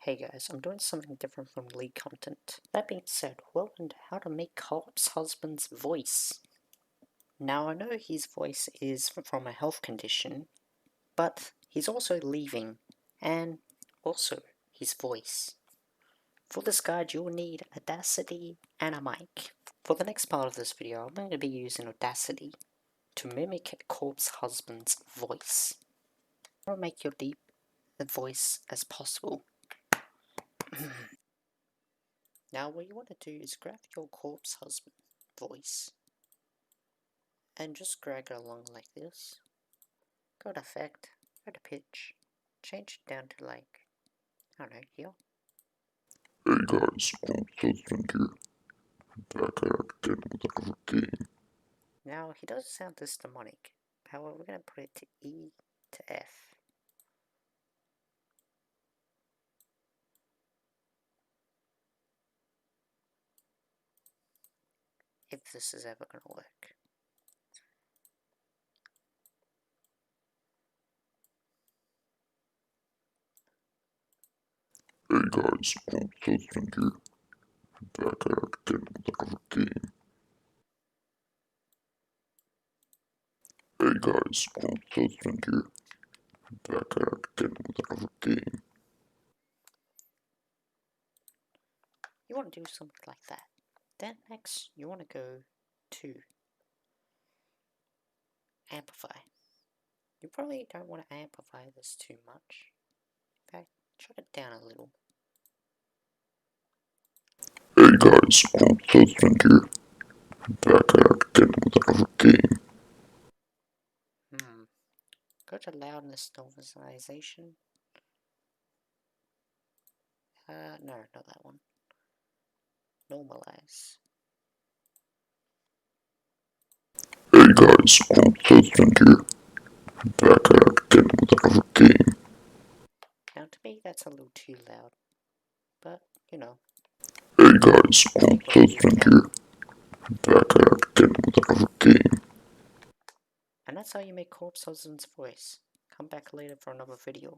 Hey guys, I'm doing something different from league content. That being said, welcome to how to make Corpse Husband's voice. Now I know his voice is from a health condition, but he's also leaving, and also his voice. For this guide you'll need Audacity and a mic. For the next part of this video I'm going to be using Audacity to mimic Corpse Husband's voice. Or make your deep voice as possible. Now what you want to do is grab your Corpse Husband voice and just drag it along like this. Go to effect, go to pitch, change it down to like, I don't know, here. Hey guys, Corpse Husband here. Back at it again with another game. Now he does sound this demonic, however we're going to put it to E to F. If this is ever going to work. Hey guys, Corpse Husband here. Back at it again with another game. Hey guys, Corpse Husband here. Back at it again with another game. You want to do something like that. Then next you want to go to amplify. You probably don't want to amplify this too much. In fact, shut it down a little. Hey guys, Corpse Husband here. Back at it again with another game. Go to loudness normalization. No, not that one. Normalize. Hey guys, Corpse Husband here. Back at it again with another game. Now to me that's a little too loud. But, you know. Hey guys, Corpse Husband here. Back at it again with another game. And that's how you make Corpse Husband's voice. Come back later for another video.